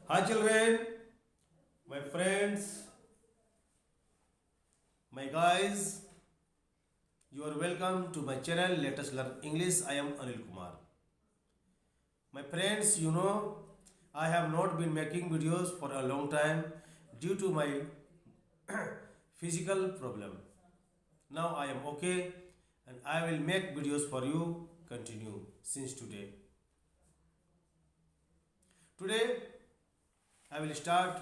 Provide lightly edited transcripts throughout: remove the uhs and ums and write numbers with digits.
Hi children, my friends, my guys, you are welcome to my channel. Let us learn English. I am Anil Kumar. My friends, I have not been making videos for a long time due to my physical problem. Now I am okay and I will make videos for you continue since today. Today I will start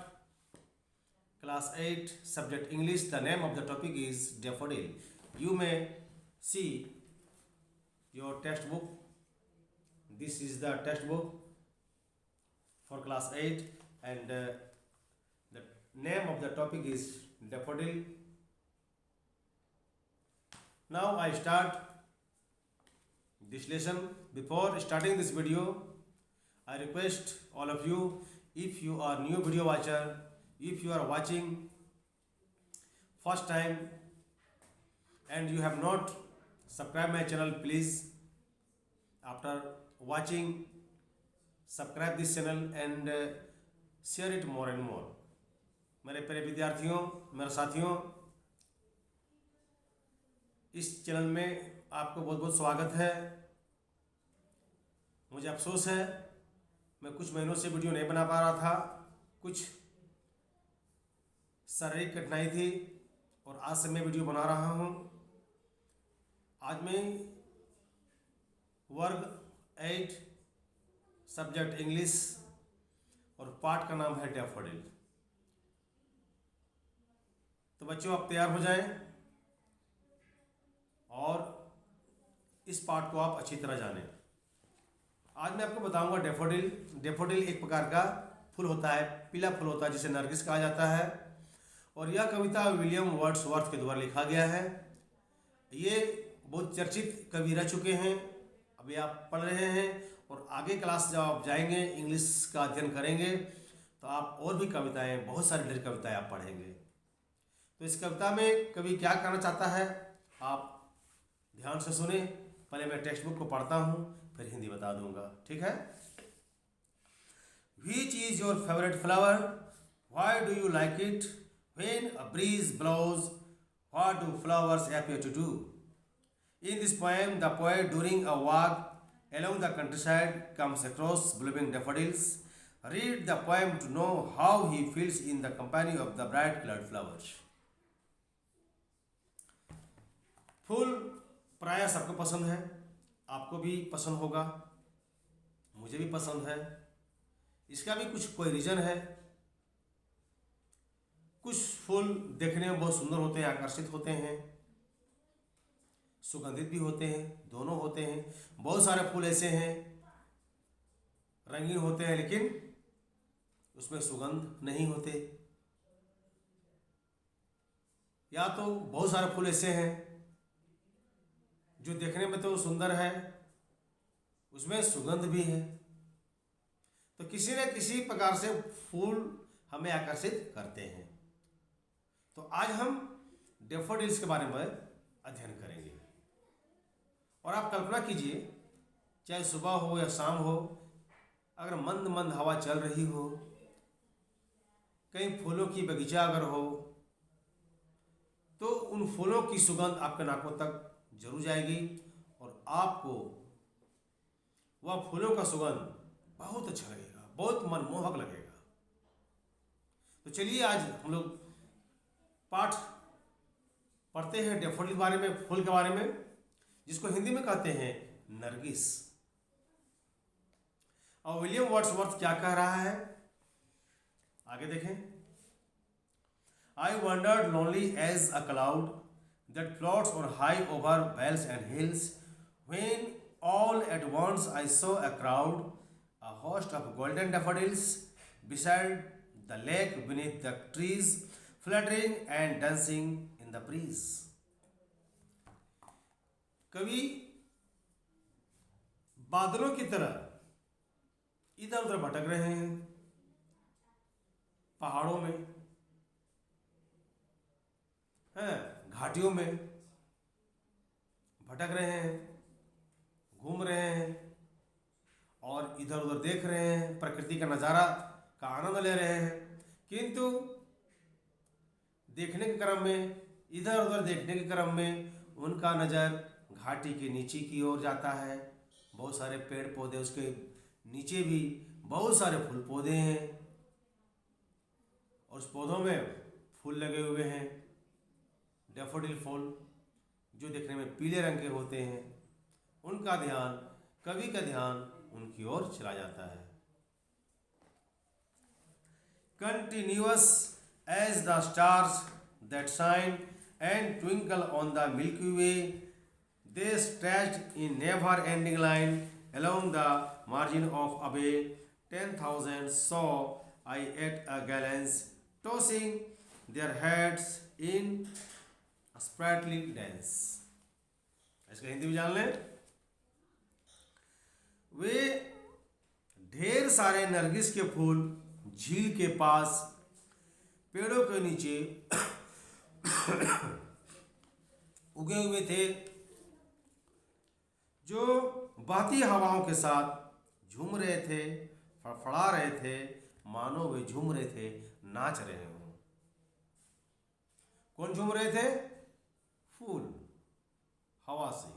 class 8 subject English. The name of the topic is daffodil. You may see your textbook. This is the textbook for class 8 and the name of the topic is daffodil. Now I start this lesson. Before starting this video, I request all of you, if you are new video watcher, if you are watching first time and you have not subscribed my channel, please after watching subscribe this channel and share it more and more. मेरे प्यारे विद्यार्थियों, मेरे साथियों, इस channel में आपको बहुत बहुत स्वागत है। मुझे अफसोस है मैं कुछ महीनों से वीडियो नहीं बना पा रहा था, कुछ शारीरिक कठिनाई थी और आज से मैं वीडियो बना रहा हूँ। आज मैं वर्ग 8 सब्जेक्ट इंग्लिश और पाठ का नाम है डैफोडिल। तो बच्चों आप तैयार हो जाएं और इस पाठ को आप अच्छी तरह जानें। आज मैं आपको बताऊंगा डैफोडिल। डैफोडिल एक प्रकार का फूल होता है, पीला फूल होता है जिसे नरगिस कहा जाता है और यह कविता विलियम वर्ड्सवर्थ के द्वारा लिखा गया है। ये बहुत चर्चित कवि रह चुके हैं, अभी आप पढ़ रहे हैं और आगे क्लास जब आप जाएंगे इंग्लिश का अध्ययन करेंगे तो आप और भी कविताएं, बहुत सारी ढेर कविताएं आप पढ़ेंगे। तो इस कविता में कवि क्या कहना चाहता है आप ध्यान से सुने। पहले मैं टेक्स्ट बुक को पढ़ता हूँ फिर हिंदी बता दूंगा, ठीक है। Which is your favorite flower? Why do you like it? When a breeze blows, what do flowers appear to do? In this poem, the poet during a walk along the countryside comes across blooming daffodils. Read the poem to know how he feels in the company of the bright colored flowers. फूल प्रायः सबको पसंद है, आपको भी पसंद होगा, मुझे भी पसंद है। इसका भी कुछ कोई रीज़न है। कुछ फूल देखने में बहुत सुंदर होते हैं, आकर्षित होते हैं, सुगंधित भी होते हैं, दोनों होते हैं। बहुत सारे फूल ऐसे हैं रंगीन होते हैं लेकिन उसमें सुगंध नहीं होते, या तो बहुत सारे फूल ऐसे हैं जो देखने में तो सुंदर है, उसमें सुगंध भी है। तो किसी न किसी प्रकार से फूल हमें आकर्षित करते हैं। तो आज हम डैफोडिल्स के बारे में अध्ययन करेंगे। और आप कल्पना कीजिए, चाहे सुबह हो या शाम हो, अगर मंद मंद हवा चल रही हो, कहीं फूलों की बगीचा अगर हो, तो उन फूलों की सुगंध आपके नाकों तक जरूर जाएगी और आपको वह फूलों का सुगंध बहुत अच्छा लगेगा, बहुत मनमोहक लगेगा। तो चलिए आज हम लोग पाठ पढ़ते हैं डैफोडिल के बारे में, फूल के बारे में, जिसको हिंदी में कहते हैं नरगिस। और विलियम वर्ड्सवर्थ क्या कह रहा है आगे देखें। I wandered lonely as a cloud that floats on high over vales and hills, when all at once I saw a crowd, a host of golden daffodils, beside the lake beneath the trees, fluttering and dancing in the breeze. कवि बादलों की तरह इधर उधर भटक रहे हैं, पहाड़ों में हैं, घाटियों में भटक रहे हैं, घूम रहे हैं और इधर उधर देख रहे हैं, प्रकृति का नज़ारा का आनंद ले रहे हैं, किंतु देखने के क्रम में, इधर उधर देखने के क्रम में उनका नज़र घाटी के नीचे की ओर जाता है। बहुत सारे पेड़ पौधे, उसके नीचे भी बहुत सारे फूल पौधे हैं और उस पौधों में फूल लगे हुए हैं, डैफोडिल फूल जो देखने में पीले रंग के होते हैं। उनका ध्यान, कवि का ध्यान उनकी ओर चला जाता है। Continuous as the stars that shine and twinkle on the milky way, they stretched in never ending line along the margin of away 10,000 saw I at a gallons, tossing their heads in sprightly dance. इसका हिंदी भी जान लें। वे ढेर सारे नरगिस के फूल झील के पास पेड़ों के नीचे उगे हुए थे, जो बहती हवाओं के साथ झूम रहे थे, फड़फड़ा रहे थे, मानो वे झूम रहे थे, नाच रहे हों। कौन झूम रहे थे? फूल, हवा से।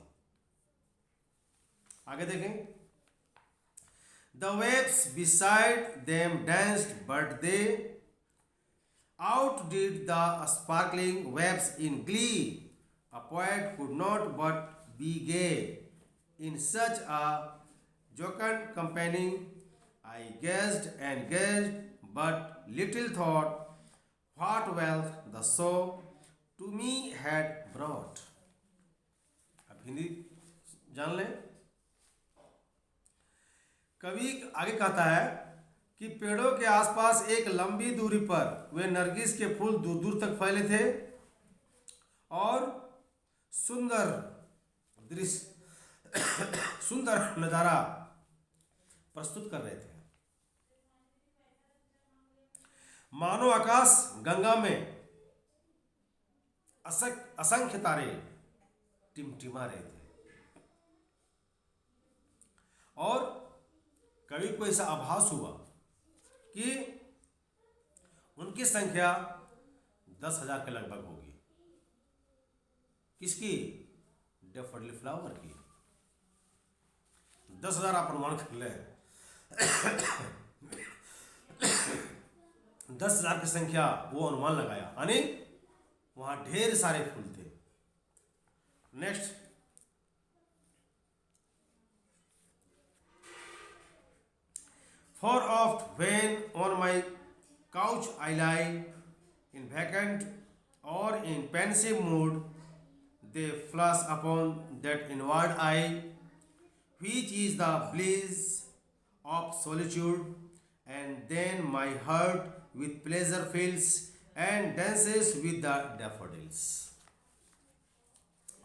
आगे देखें। The waves beside them danced, but they outdid the sparkling waves in glee. A poet could not but be gay in such a jocund company. I gazed and gazed, but little thought what wealth the show to me had brought. अब हिंदी जान लें। कवि आगे कहता है कि पेड़ों के आसपास एक लंबी दूरी पर वे नरगिस के फूल दूर दूर तक फैले थे और सुंदर दृश्य, सुंदर नजारा प्रस्तुत कर रहे थे। मानो आकाश गंगा में असंख्य तारे टिमटिमा रहे थे और कवि को ऐसा आभास हुआ कि उनकी संख्या 10,000 के लगभग होगी। किसकी? डैफोडिल फ्लावर की। 10,000 आप अनुमान कर ले। 10,000 की संख्या वो अनुमान लगाया, यानी वहां ढेर सारे फूल थे। Next, For oft when on my couch I lie, in vacant or in pensive mood, they flash upon that inward eye, which is the bliss of solitude, and then my heart with pleasure fills and dances with the daffodils.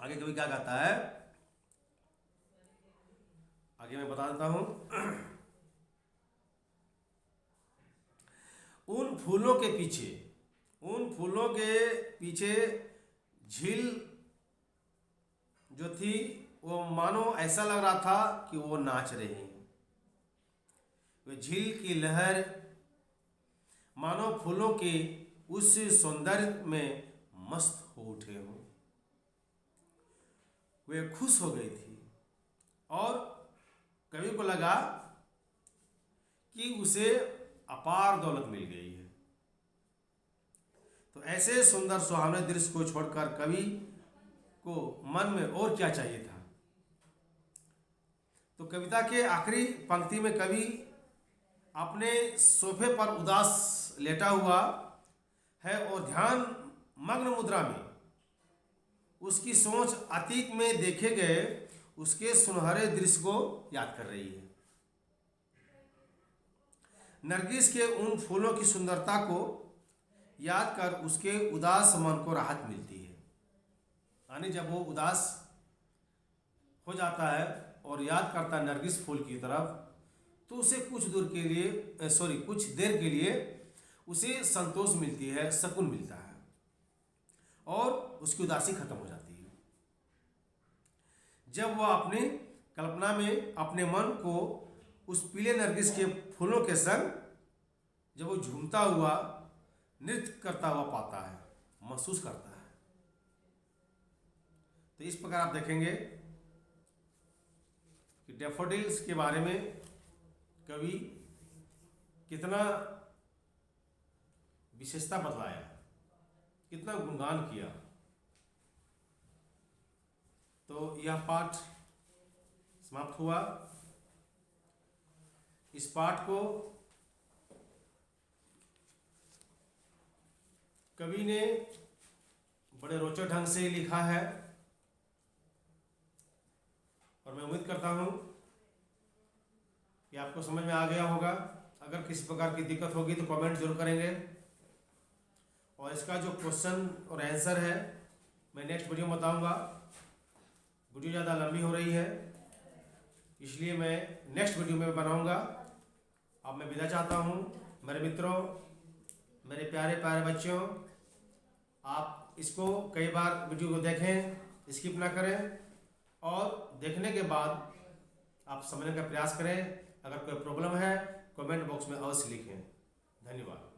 आगे कभी क्या गाता है? आगे मैं बता देता हूं। उन फूलों के पीछे झील जो थी वो मानो ऐसा लग रहा था कि वो नाच रही हैं। वे झील की लहर मानो फूलों के उस सौंदर्य में मस्त हो उठे हों। वे खुश हो गई थी और कवि को लगा कि उसे अपार दौलत मिल गई है। तो ऐसे सुंदर सुहावने दृश्य को छोड़कर कवि को मन में और क्या चाहिए था। तो कविता के आखिरी पंक्ति में कवि अपने सोफे पर उदास लेटा हुआ है और ध्यान मग्न मुद्रा में उसकी सोच अतीत में देखे गए उसके सुनहरे दृश्य को याद कर रही है। नरगिस के उन फूलों की सुंदरता को याद कर उसके उदास मन को राहत मिलती है। यानी जब वो उदास हो जाता है और याद करता है नरगिस फूल की तरफ, तो उसे कुछ देर के लिए उसे संतोष मिलती है, सुकून मिलता है और उसकी उदासी खत्म हो जाती है। जब वह अपनी कल्पना में अपने मन को उस पीले नरगिस के फूलों के संग जब वो झूमता हुआ, नृत्य करता हुआ पाता है, महसूस करता है। तो इस प्रकार आप देखेंगे कि डैफोडिल्स के बारे में कवि कितना विशेषता बतलाया, कितना गुणगान किया। तो यह पाठ समाप्त हुआ। इस पाठ को कवि ने बड़े रोचक ढंग से लिखा है और मैं उम्मीद करता हूँ कि आपको समझ में आ गया होगा। अगर किसी प्रकार की दिक्कत होगी तो कमेंट जरूर करेंगे, और इसका जो क्वेश्चन और आंसर है मैं नेक्स्ट वीडियो में बताऊँगा। वीडियो ज़्यादा लंबी हो रही है, इसलिए मैं नेक्स्ट वीडियो में बनाऊँगा। अब मैं विदा चाहता हूँ मेरे मित्रों, मेरे प्यारे प्यारे बच्चों। आप इसको कई बार वीडियो को देखें, स्किप ना करें, और देखने के बाद आप समझने का प्रयास करें। अगर कोई प्रॉब्लम है कमेंट बॉक्स में अवश्य लिखें। धन्यवाद।